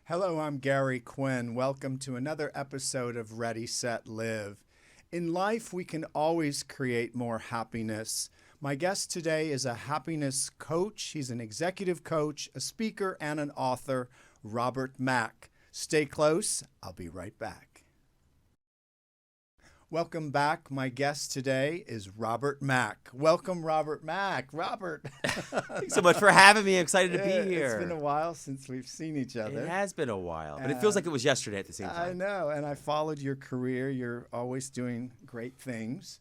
Hello, I'm Gary Quinn. Welcome to another episode of Ready, Set, Live. In life, we can always create more happiness. My guest today is a happiness coach. He's an executive coach, a speaker, and an author, Robert Mack. Stay close. I'll be right back. Welcome back. My guest today is Robert Mack. Welcome, Robert Mack. Robert. Thanks so much for having me. I'm excited to be here. It's been a while since we've seen each other. It has been a while, but it feels like it was yesterday at the same time. I know, and I followed your career. You're always doing great things.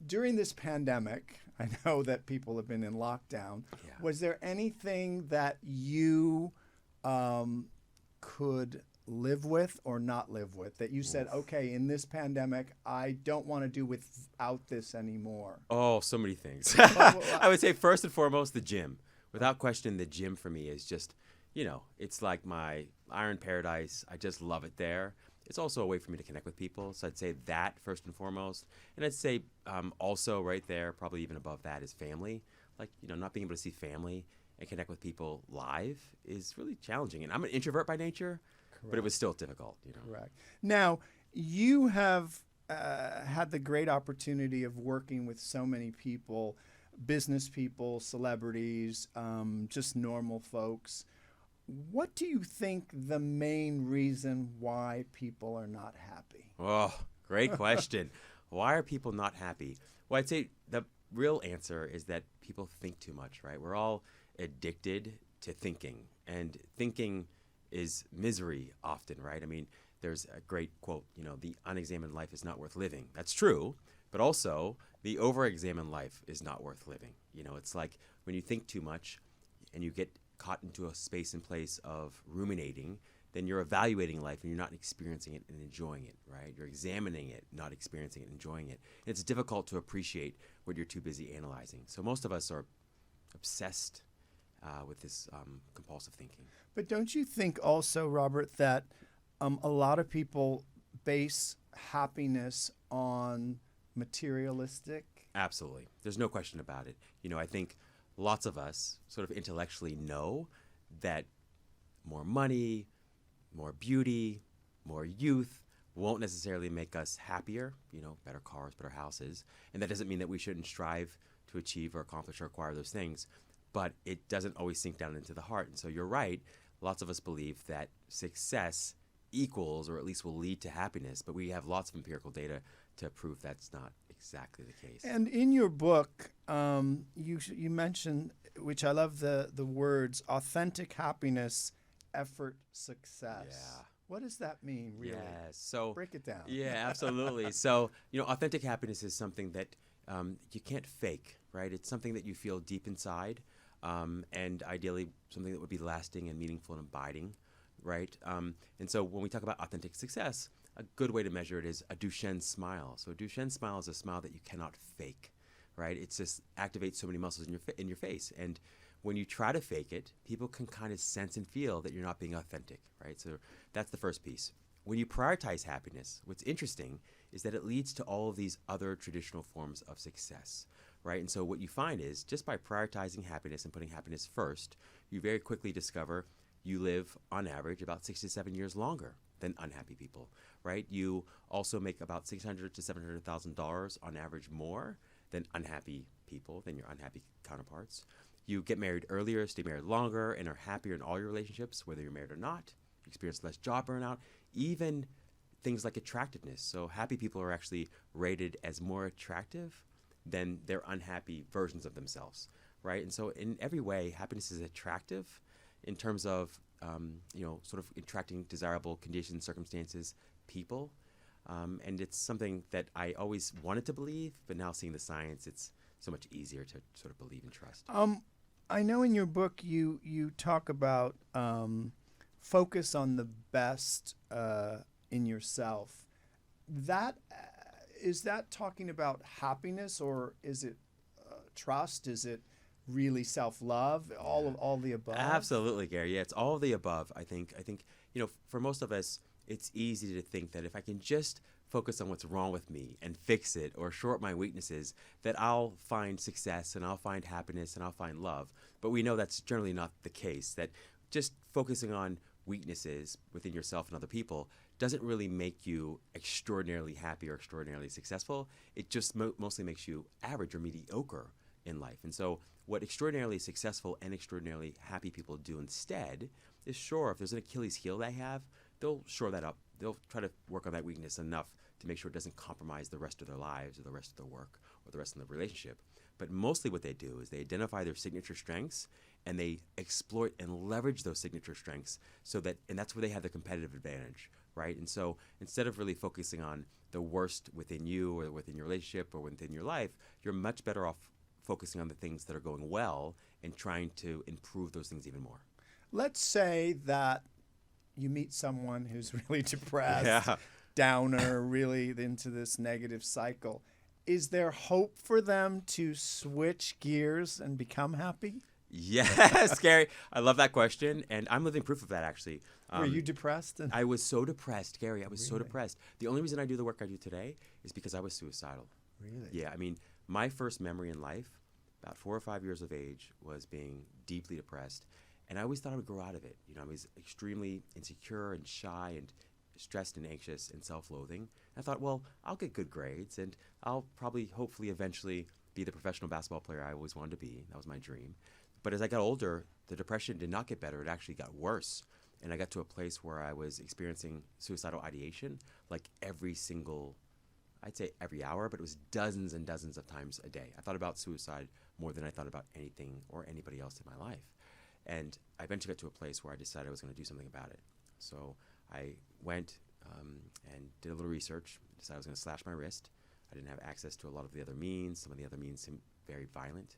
During this pandemic, I know that people have been in lockdown. Yeah. Was there anything that you could live with or not live with that you said, okay, in this pandemic, I don't want to do without this anymore? Oh, so many things. I would say first and foremost, the gym. Without question, the gym for me is just, it's like my iron paradise. I just love it there. It's also a way for me to connect with people. So I'd say that first and foremost. And I'd say also right there, probably even above that, is family. Like, not being able to see family and connect with people live is really challenging. And I'm an introvert by nature. Correct. But it was still difficult, Correct. Now, you have had the great opportunity of working with so many people, business people, celebrities, just normal folks. What do you think the main reason why people are not happy? Oh, great question. Why are people not happy? Well, I'd say the real answer is that people think too much, right? We're all addicted to thinking, and thinking is misery often, right? I mean, there's a great quote, the unexamined life is not worth living. That's true, but also the over-examined life is not worth living. It's like when you think too much and you get caught into a space and place of ruminating, then you're evaluating life and you're not experiencing it and enjoying it, right? You're examining it, not experiencing it and enjoying it. And it's difficult to appreciate what you're too busy analyzing. So most of us are obsessed with this compulsive thinking. But don't you think also, Robert, that a lot of people base happiness on materialistic? Absolutely. There's no question about it. I think lots of us sort of intellectually know that more money, more beauty, more youth won't necessarily make us happier, better cars, better houses. And that doesn't mean that we shouldn't strive to achieve or accomplish or acquire those things. But it doesn't always sink down into the heart. And so you're right. Lots of us believe that success equals or at least will lead to happiness. But we have lots of empirical data to prove that's not exactly the case. And in your book, you mentioned, which I love the words, authentic happiness, effort, success. Yeah. What does that mean, really? Yeah, so break it down. Yeah, absolutely. So, authentic happiness is something that you can't fake, right? It's something that you feel deep inside. And ideally something that would be lasting and meaningful and abiding, right? And so when we talk about authentic success, a good way to measure it is a Duchenne smile. So a Duchenne smile is a smile that you cannot fake, right? It just activates so many muscles in your face. And when you try to fake it, people can kind of sense and feel that you're not being authentic, right? So that's the first piece. When you prioritize happiness, what's interesting is that it leads to all of these other traditional forms of success. Right? And so what you find is just by prioritizing happiness and putting happiness first, you very quickly discover you live on average about 6 to 7 years longer than unhappy people, right? You also make about $600,000 to $700,000 on average more than unhappy people, than your unhappy counterparts. You get married earlier, stay married longer, and are happier in all your relationships, whether you're married or not. You experience less job burnout, even things like attractiveness. So happy people are actually rated as more attractive than their unhappy versions of themselves, right? And so in every way, happiness is attractive in terms of, sort of attracting desirable conditions, circumstances, people. And it's something that I always wanted to believe, but now seeing the science, it's so much easier to sort of believe and trust. I know in your book you talk about focus on the best in yourself. Is that talking about happiness, or is it trust? Is it really self-love? All the above? Absolutely, Gary. Yeah, it's all of the above. I think for most of us, it's easy to think that if I can just focus on what's wrong with me and fix it or shore up my weaknesses, that I'll find success and I'll find happiness and I'll find love. But we know that's generally not the case, that just focusing on weaknesses within yourself and other people doesn't really make you extraordinarily happy or extraordinarily successful. It just mostly makes you average or mediocre in life. And so what extraordinarily successful and extraordinarily happy people do instead is, sure, if there's an Achilles heel they have, they'll shore that up. They'll try to work on that weakness enough to make sure it doesn't compromise the rest of their lives or the rest of their work or the rest of the relationship. But mostly what they do is they identify their signature strengths and they exploit and leverage those signature strengths so that, and that's where they have the competitive advantage, right? And so instead of really focusing on the worst within you or within your relationship or within your life, you're much better off focusing on the things that are going well and trying to improve those things even more. Let's say that you meet someone who's really depressed, Yeah. downer, really into this negative cycle. Is there hope for them to switch gears and become happy? Yes, Gary. I love that question, and I'm living proof of that, actually. Were you depressed? I was so depressed, Gary. I was so Really? depressed. The only reason I do the work I do today is because I was suicidal. Really? Yeah, I mean, my first memory in life, about 4 or 5 years of age, was being deeply depressed, and I always thought I would grow out of it. You know, I was extremely insecure and shy and stressed and anxious and self-loathing. I thought, well, I'll get good grades, and I'll probably, hopefully, eventually be the professional basketball player I always wanted to be. That was my dream. But as I got older, the depression did not get better. It actually got worse. And I got to a place where I was experiencing suicidal ideation like every single, I'd say every hour, but it was dozens and dozens of times a day. I thought about suicide more than I thought about anything or anybody else in my life. And I eventually got to a place where I decided I was going to do something about it. So I went and did a little research, decided I was going to slash my wrist. I didn't have access to a lot of the other means. Some of the other means seemed very violent.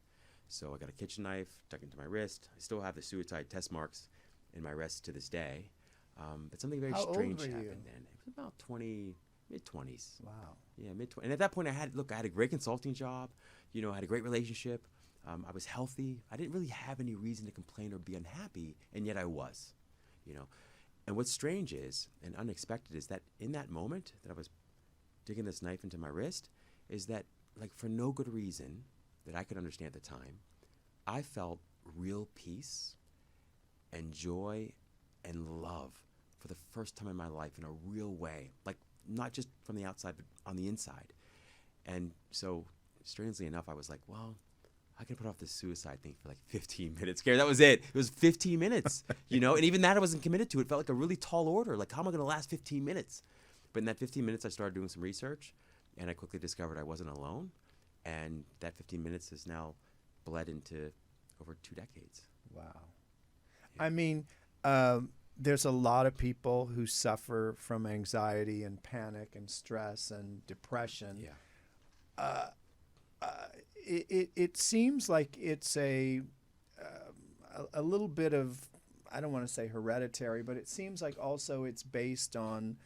So I got a kitchen knife, dug into my wrist. I still have the suicide test marks in my wrist to this day. But something very How old strange were you? happened then. It was about 20, mid-20s. Wow. Yeah, mid-20s. And at that point, I had a great consulting job. You know, I had a great relationship. I was healthy. I didn't really have any reason to complain or be unhappy, and yet I was, you know. And what's strange is, and unexpected, is that in that moment that I was digging this knife into my wrist, is that, like, for no good reason that I could understand at the time, I felt real peace and joy and love for the first time in my life in a real way, like not just from the outside, but on the inside. And so, strangely enough, I was like, well, I could put off this suicide thing for like 15 minutes. Gary, that was it. It was 15 minutes, you know? And even that I wasn't committed to. It felt like a really tall order. Like, how am I going to last 15 minutes? But in that 15 minutes, I started doing some research, and I quickly discovered I wasn't alone. And that 15 minutes has now bled into over 2 decades. Wow. I mean, there's a lot of people who suffer from anxiety and panic and stress and depression. Yeah. It seems like it's a little bit of, I don't want to say hereditary, but it seems like also it's based on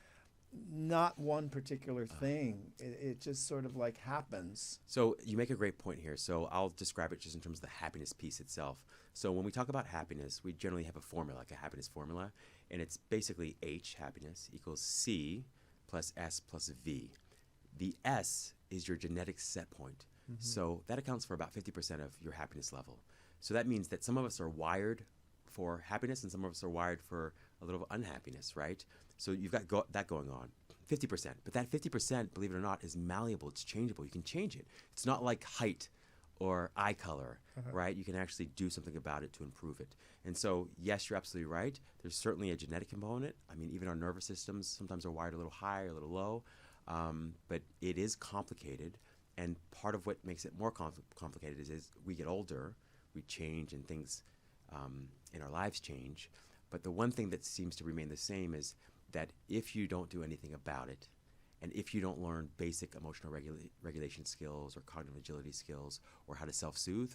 not one particular thing. It just sort of like happens. So you make a great point here. So I'll describe it just in terms of the happiness piece itself. So when we talk about happiness, we generally have a formula, like a happiness formula, and it's basically H, happiness, equals C plus S plus V. The S is your genetic set point. Mm-hmm. So that accounts for about 50% of your happiness level. So that means that some of us are wired for happiness and some of us are wired for a little unhappiness, right? So you've got that going on, 50%. But that 50%, believe it or not, is malleable. It's changeable. You can change it. It's not like height or eye color, right? You can actually do something about it to improve it. And so, yes, you're absolutely right. There's certainly a genetic component. I mean, even our nervous systems sometimes are wired a little high or a little low. But it is complicated. And part of what makes it more complicated is as we get older, we change and things in our lives change. But the one thing that seems to remain the same is that if you don't do anything about it, and if you don't learn basic emotional regulation skills or cognitive agility skills or how to self-soothe,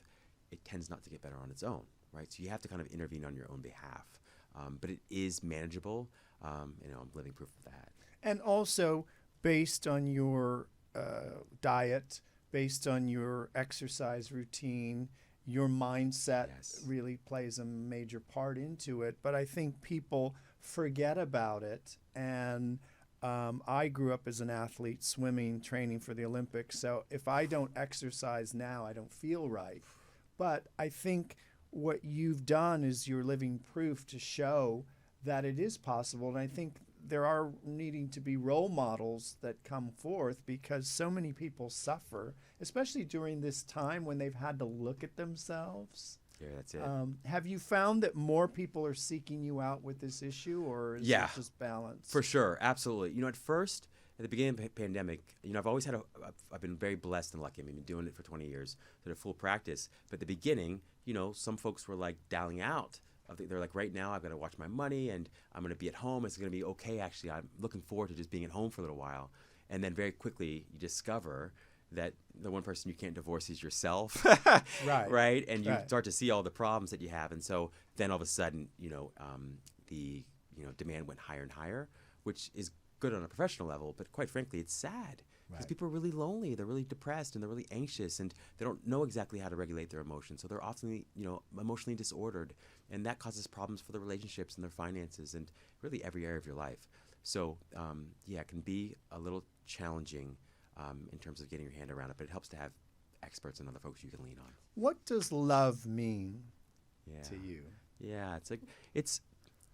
it tends not to get better on its own, right? So you have to kind of intervene on your own behalf. But it is manageable. I'm living proof of that. And also, based on your diet, based on your exercise routine, your mindset really plays a major part into it. But I think people forget about it. And I grew up as an athlete, swimming, training for the Olympics. So if I don't exercise now, I don't feel right. But I think what you've done is you're living proof to show that it is possible. And I think there are needing to be role models that come forth because so many people suffer, especially during this time when they've had to look at themselves. Yeah, that's it. Have you found that more people are seeking you out with this issue, or is Yeah, it just balance? for sure. Absolutely. At first, at the beginning of the pandemic, I've always I've been very blessed and lucky. I've been doing it for 20 years, so full practice. But at the beginning, some folks were like dialing out. They're like, right now, I've got to watch my money and I'm going to be at home. It's going to be okay, actually. I'm looking forward to just being at home for a little while. And then very quickly, you discover that the one person you can't divorce is yourself. Right. Right. And you Right. start to see all the problems that you have. And so then all of a sudden, the demand went higher and higher, which is good on a professional level. But quite frankly, it's sad because Right. people are really lonely. They're really depressed and they're really anxious and they don't know exactly how to regulate their emotions. So they're often, emotionally disordered. And that causes problems for their relationships and their finances and really every area of your life. So, it can be a little challenging in terms of getting your hand around it, but it helps to have experts and other folks you can lean on. What does love mean Yeah. to you? Yeah, so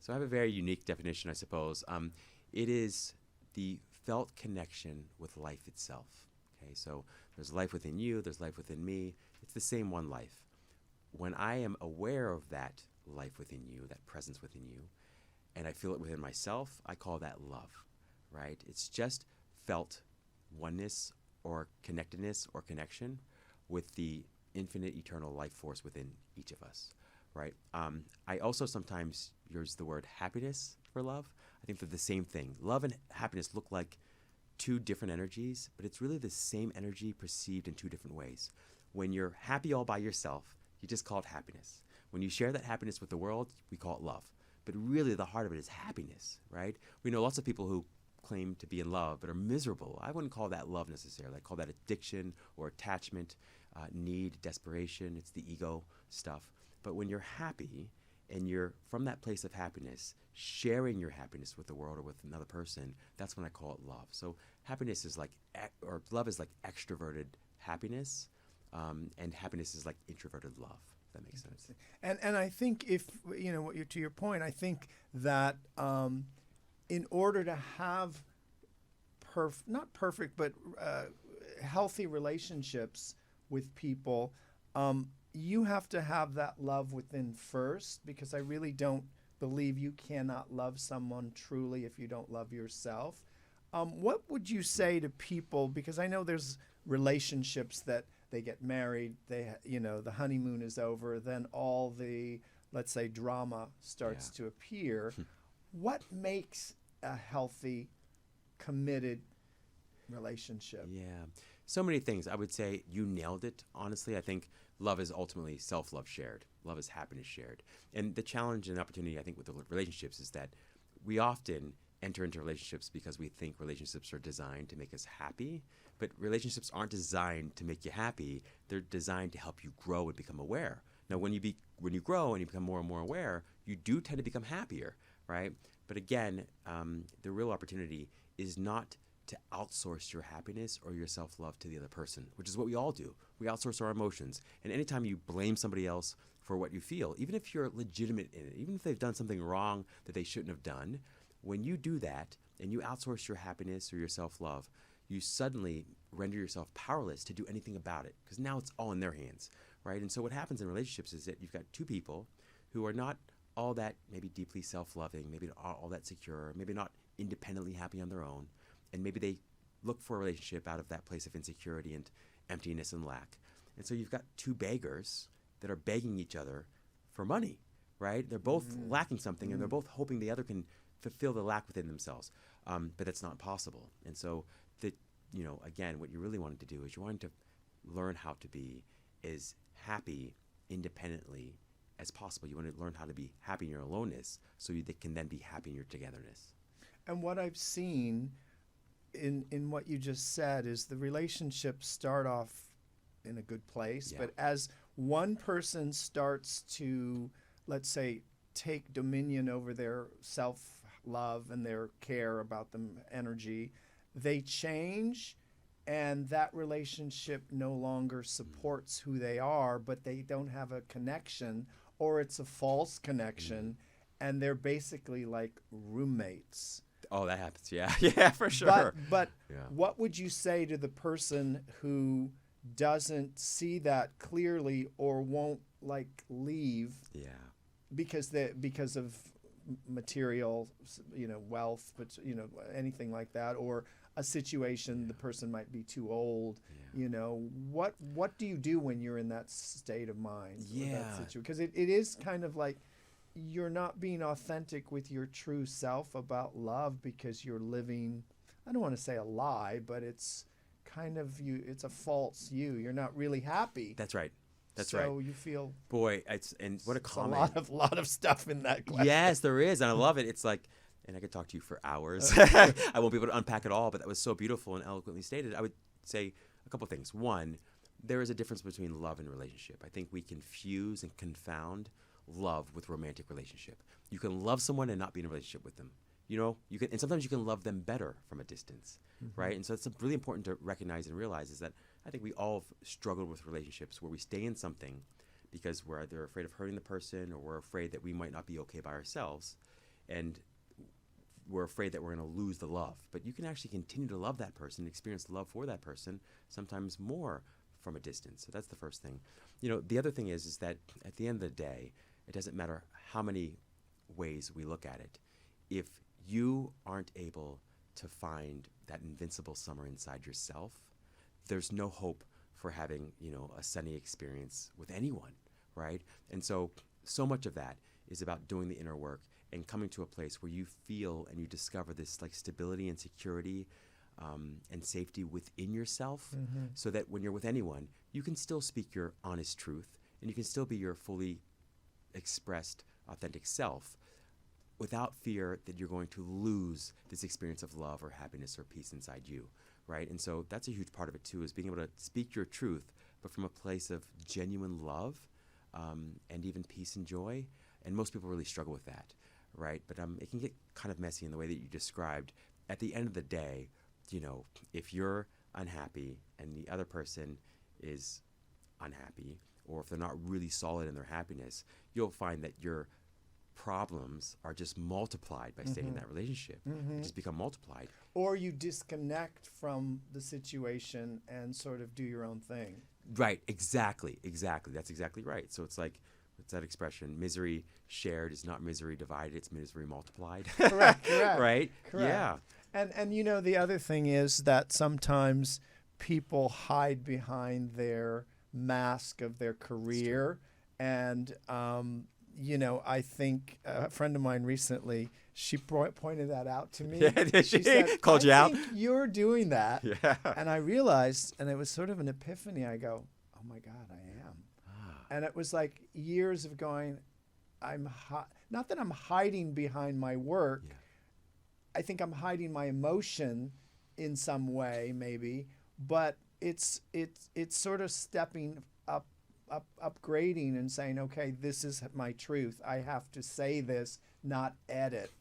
I have a very unique definition, I suppose. It is the felt connection with life itself. Okay, so there's life within you, there's life within me. It's the same one life. When I am aware of that life within you, that presence within you, and I feel it within myself, I call that love, right? It's just felt oneness or connectedness or connection with the infinite eternal life force within each of us, right? I also sometimes use the word happiness for love. I think they're the same thing. Love and happiness look like two different energies, but it's really the same energy perceived in two different ways. When you're happy all by yourself, you just call it happiness. When you share that happiness with the world, we call it love. But really the heart of it is happiness, right? We know lots of people who claim to be in love but are miserable. I wouldn't call that love necessarily. I call that addiction or attachment, need, desperation. It's the ego stuff. But when you're happy and you're from that place of happiness, sharing your happiness with the world or with another person, that's when I call it love. So happiness is or love is like extroverted happiness, and happiness is like introverted love. If that makes sense. And I think to your point, I think that in order to have not perfect, but healthy relationships with people, you have to have that love within first, because I really don't believe you cannot love someone truly if you don't love yourself. What would you say to people, because I know there's relationships that they get married, the honeymoon is over, then all the, let's say, drama starts to appear. What makes a healthy, committed relationship? Yeah. So many things. I would say you nailed it, honestly. I think love is ultimately self-love shared. Love is happiness shared. And the challenge and opportunity, I think, with the relationships is that we often enter into relationships because we think relationships are designed to make us happy. But relationships aren't designed to make you happy. They're designed to help you grow and become aware. Now, when you grow and you become more and more aware, you do tend to become happier, right? But again, the real opportunity is not to outsource your happiness or your self-love to the other person, which is what we all do. We outsource our emotions. And anytime you blame somebody else for what you feel, even if you're legitimate in it, even if they've done something wrong that they shouldn't have done, when you do that and you outsource your happiness or your self-love, you suddenly render yourself powerless to do anything about it, because now it's all in their hands, right? And so what happens in relationships is that you've got two people who are not all that maybe deeply self-loving, maybe not all that secure, maybe not independently happy on their own, and maybe they look for a relationship out of that place of insecurity and emptiness and lack. And so you've got two beggars that are begging each other for money, right? They're both lacking something, and they're both hoping the other can fulfill the lack within themselves, but that's not possible. And so again, what you really wanted to do is you wanted to learn how to be as happy independently as possible. You want to learn how to be happy in your aloneness so you can then be happy in your togetherness. And what I've seen in what you just said is the relationships start off in a good place, but as one person starts to, let's say, take dominion over their self-love and their care about them, energy, they change, and that relationship no longer supports who they are, but they don't have a connection, or it's a false connection, and they're basically like roommates. Oh, that happens. Yeah. Yeah, for sure. But Yeah. what would you say to the person who doesn't see that clearly or won't like leave Yeah. because of material, wealth, but anything like that, or a situation the person might be too old. What do you do when you're in that state of mind? Yeah. Because it is kind of like you're not being authentic with your true self about love because you're living, I don't want to say a lie, but it's kind of it's a false you. You're not really happy. That's right. That's so right. So you feel, boy, and what a common, a lot of stuff in that question. Yes, there is, and I love it. It's like, and I could talk to you for hours. I won't be able to unpack it all, but that was so beautiful and eloquently stated. I would say a couple things. One, there is a difference between love and relationship. I think we confuse and confound love with romantic relationship. You can love someone and not be in a relationship with them. You can, and sometimes you can love them better from a distance, right? And so it's really important to recognize and realize is that I think we all have struggled with relationships where we stay in something because we're either afraid of hurting the person or we're afraid that we might not be okay by ourselves, and we're afraid that we're going to lose the love. But you can actually continue to love that person, experience love for that person, sometimes more from a distance. So that's the first thing. The other thing is that at the end of the day, it doesn't matter how many ways we look at it. If you aren't able to find that invincible summer inside yourself, there's no hope for having, a sunny experience with anyone, right? And so much of that is about doing the inner work and coming to a place where you feel and you discover this like stability and security and safety within yourself, so that when you're with anyone, you can still speak your honest truth and you can still be your fully expressed, authentic self without fear that you're going to lose this experience of love or happiness or peace inside you, right? And so that's a huge part of it too, is being able to speak your truth, but from a place of genuine love and even peace and joy. And most people really struggle with that, right? But it can get kind of messy in the way that you described. At the end of the day, if you're unhappy and the other person is unhappy, or if they're not really solid in their happiness, you'll find that your problems are just multiplied by staying in that relationship. They just become multiplied. Or you disconnect from the situation and sort of do your own thing. Right, exactly. That's exactly right. So it's like, what's that expression? Misery shared is not misery divided, it's misery multiplied. Correct. Right? Correct. Yeah. And the other thing is that sometimes people hide behind their mask of their career. And, I think a friend of mine recently, she pointed that out to me. Yeah, she said, called you I out? think you're doing that. Yeah. And I realized, and it was sort of an epiphany. I go, oh my God, I am. And it was like years of going, not that I'm hiding behind my work. Yeah. I think I'm hiding my emotion in some way, maybe, but it's sort of stepping up, upgrading and saying, okay, this is my truth. I have to say this, not edit.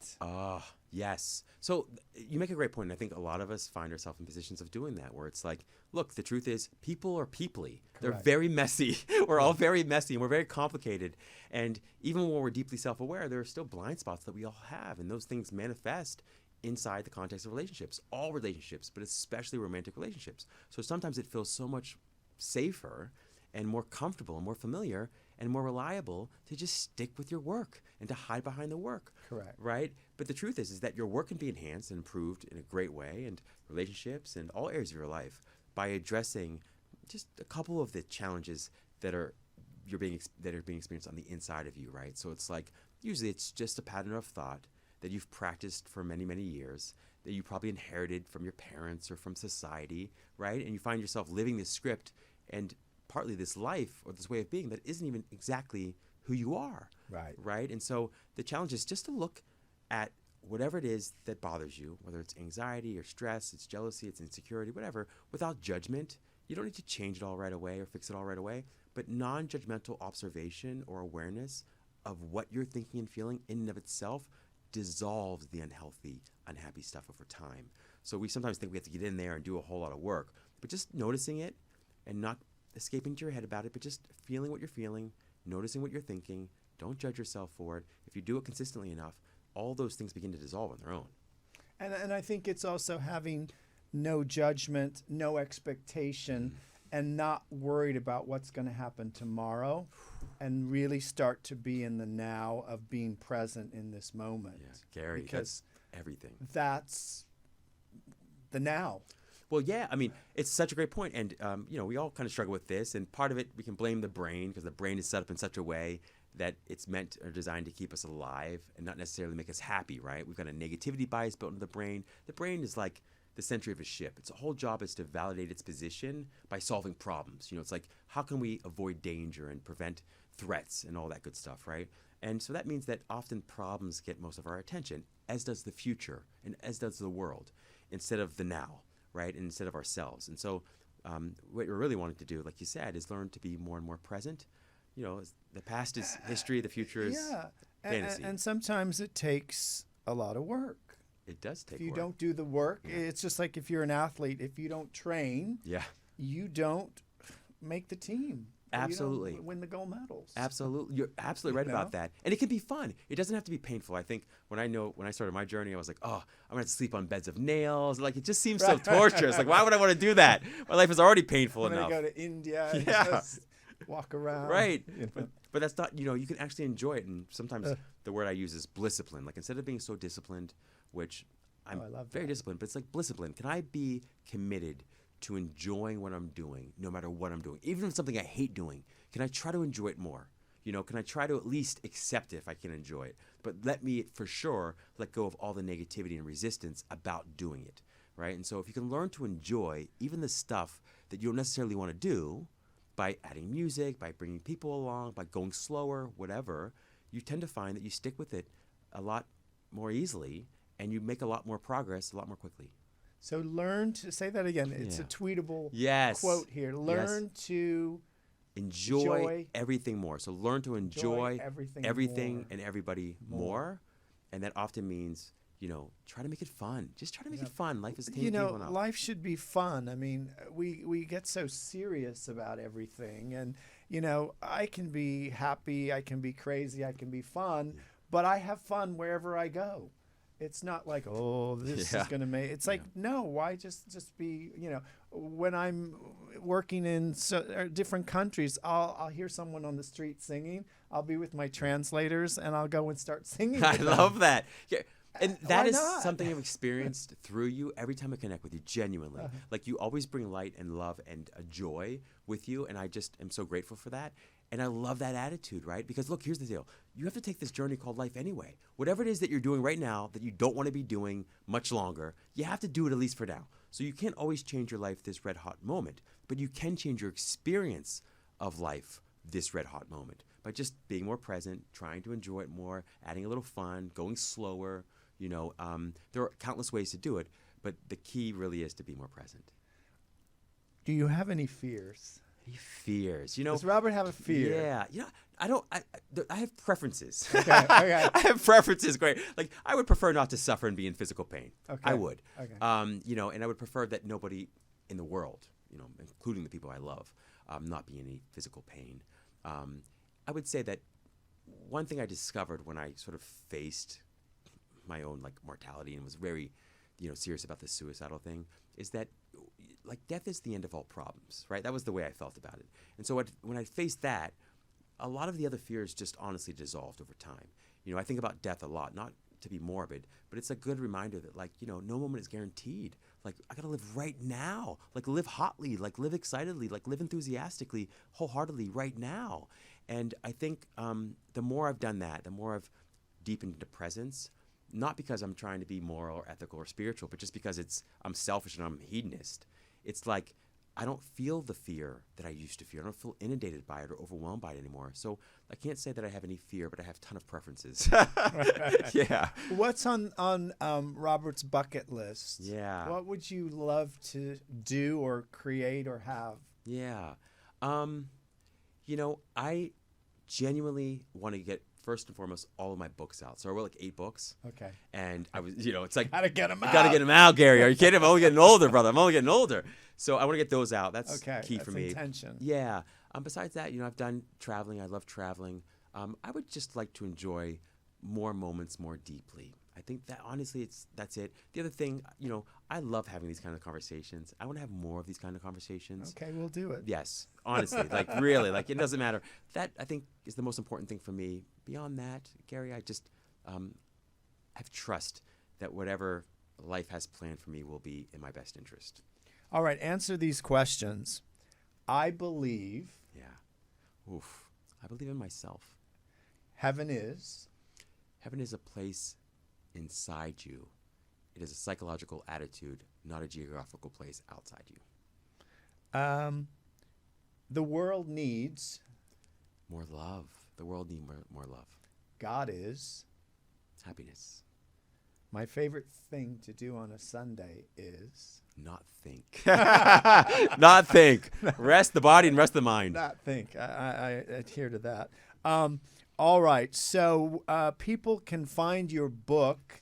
Yes. So you make a great point. And I think a lot of us find ourselves in positions of doing that, where it's like, look, the truth is people are peoply. They're very messy. We're all very messy and we're very complicated. And even when we're deeply self-aware, there are still blind spots that we all have. And those things manifest inside the context of relationships, all relationships, but especially romantic relationships. So sometimes it feels so much safer and more comfortable and more familiar and more reliable to just stick with your work and to hide behind the work. Correct. Right? But the truth is that your work can be enhanced and improved in a great way, and relationships and all areas of your life, by addressing just a couple of the challenges that are being experienced on the inside of you, right? So it's like, usually it's just a pattern of thought that you've practiced for many, many years, that you probably inherited from your parents or from society, right? And you find yourself living this script and partly this life or this way of being that isn't even exactly who you are. Right? And so the challenge is just to look at whatever it is that bothers you, whether it's anxiety or stress, it's jealousy, it's insecurity, whatever, without judgment. You don't need to change it all right away or fix it all right away, but non-judgmental observation or awareness of what you're thinking and feeling in and of itself dissolves the unhappy stuff over time. So we sometimes think we have to get in there and do a whole lot of work, but just noticing it and not escaping to your head about it, but just feeling what you're feeling, noticing what you're thinking. Don't judge yourself for it. If you do it consistently enough, all those things begin to dissolve on their own. And I think it's also having no judgment, no expectation, and not worried about what's going to happen tomorrow, and really start to be in the now of being present in this moment. Yeah, Gary, because that's everything. That's the now. Well, yeah, I mean, it's such a great point. And, we all kind of struggle with this. And part of it, we can blame the brain because the brain is set up in such a way that it's meant or designed to keep us alive and not necessarily make us happy, right? We've got a negativity bias built into the brain. The brain is like the center of a ship. Its whole job is to validate its position by solving problems. It's like, how can we avoid danger and prevent threats and all that good stuff, right? And so that means that often problems get most of our attention, as does the future and as does the world, instead of the now, right? And instead of ourselves. And so what we're really wanting to do, like you said, is learn to be more and more present. The past is history, the future is fantasy. And sometimes it takes a lot of work. It does take work. If you don't do the work, it's just like if you're an athlete, if you don't train, you don't make the team. Absolutely. You don't win the gold medals. Absolutely. You're absolutely right about that. And it can be fun. It doesn't have to be painful. I think when I started my journey, I was like, oh, I'm going to have to sleep on beds of nails. Like, it just seems so torturous. Like, why would I want to do that? My life is already painful enough. I'm going to go to India and just walk around. Right. But that's not, you can actually enjoy it. And sometimes the word I use is blisscipline. Like, instead of being so disciplined, which I'm very disciplined, but it's like blisscipline. Can I be committed to enjoying what I'm doing, no matter what I'm doing? Even if it's something I hate doing, can I try to enjoy it more? Can I try to at least accept it if I can enjoy it? But let me, for sure, let go of all the negativity and resistance about doing it, right? And so if you can learn to enjoy even the stuff that you don't necessarily want to do, by adding music, by bringing people along, by going slower, whatever, you tend to find that you stick with it a lot more easily and you make a lot more progress a lot more quickly. So learn to, say that again, it's a tweetable quote here. Learn to enjoy everything more. So learn to enjoy everything more. And everybody more. And that often means, try to make it fun. Just try to make it fun. Life is taking people enough. Life should be fun. I mean, we get so serious about everything. And, I can be happy, I can be crazy, I can be fun, but I have fun wherever I go. It's not like, oh, this is going to make... It's like, no, why just be, when I'm working in different countries, I'll hear someone on the street singing. I'll be with my translators, and I'll go and start singing. I love that. Yeah. And that is not? something I've experienced through you every time I connect with you, genuinely. Like, you always bring light and love and a joy with you, and I just am so grateful for that. And I love that attitude, right? Because, look, here's the deal. You have to take this journey called life anyway. Whatever it is that you're doing right now that you don't want to be doing much longer, you have to do it at least for now. So you can't always change your life this red-hot moment, but you can change your experience of life this red-hot moment by just being more present, trying to enjoy it more, adding a little fun, going slower. There are countless ways to do it, but the key really is to be more present. Do you have any fears? Any fears? Does Robert have a fear? Yeah. I have preferences. Okay. I have preferences. Great. Like, I would prefer not to suffer and be in physical pain. Okay. I would. Okay. And I would prefer that nobody in the world, including the people I love, not be in any physical pain. I would say that one thing I discovered when I sort of faced my own mortality and was very, serious about the suicidal thing is that death is the end of all problems, right? That was the way I felt about it. And so when I faced that, a lot of the other fears just honestly dissolved over time. I think about death a lot, not to be morbid, but it's a good reminder that no moment is guaranteed. I got to live right now, live hotly, live excitedly, live enthusiastically, wholeheartedly right now. And I think the more I've done that, the more I've deepened into presence, not because I'm trying to be moral or ethical or spiritual, but just because I'm selfish and I'm a hedonist. It's like I don't feel the fear that I used to fear. I don't feel inundated by it or overwhelmed by it anymore. So I can't say that I have any fear, but I have a ton of preferences. Yeah. What's on Robert's bucket list? Yeah. What would you love to do or create or have? Yeah. I genuinely want to get, first and foremost, all of my books out. So I wrote 8 books. Okay. And I was, it's like... Gotta get them out. Gotta get them out, Gary. Are you kidding? I'm only getting older, brother. I'm only getting older. So I want to get those out. That's key for me. Intention. Yeah. Besides that, I've done traveling. I love traveling. I would just like to enjoy more moments more deeply. I think that honestly, that's it. The other thing, I love having these kind of conversations. I want to have more of these kind of conversations. Okay, we'll do it. Yes, honestly, like really, like it doesn't matter. That I think is the most important thing for me. Beyond that, Gary, I just have trust that whatever life has planned for me will be in my best interest. All right, answer these questions. I believe Yeah. Oof. I believe in myself. heaven is. Heaven is a place inside you. It is a psychological attitude, not a geographical place outside you. The world needs. More love. The world needs more love. God is. Happiness. My favorite thing to do on a Sunday is. Not think. Not think. Rest the body and rest the mind. Not think. I adhere to that. All right. So people can find your book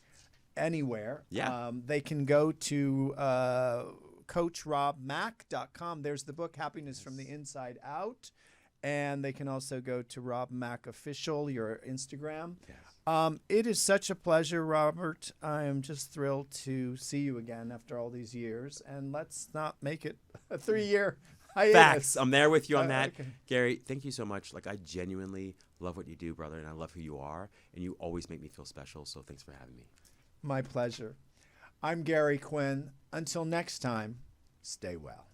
anywhere. Yeah. They can go to CoachRobMack.com. There's the book, Happiness from the Inside Out. And they can also go to Rob Mack Official, your Instagram. Yes. It is such a pleasure, Robert. I am just thrilled to see you again after all these years. And let's not make it a 3-year hiatus. Facts. I'm there with you on that. Okay. Gary, thank you so much. Like, I genuinely love what you do, brother, and I love who you are. And you always make me feel special. So thanks for having me. My pleasure. I'm Gary Quinn. Until next time, stay well.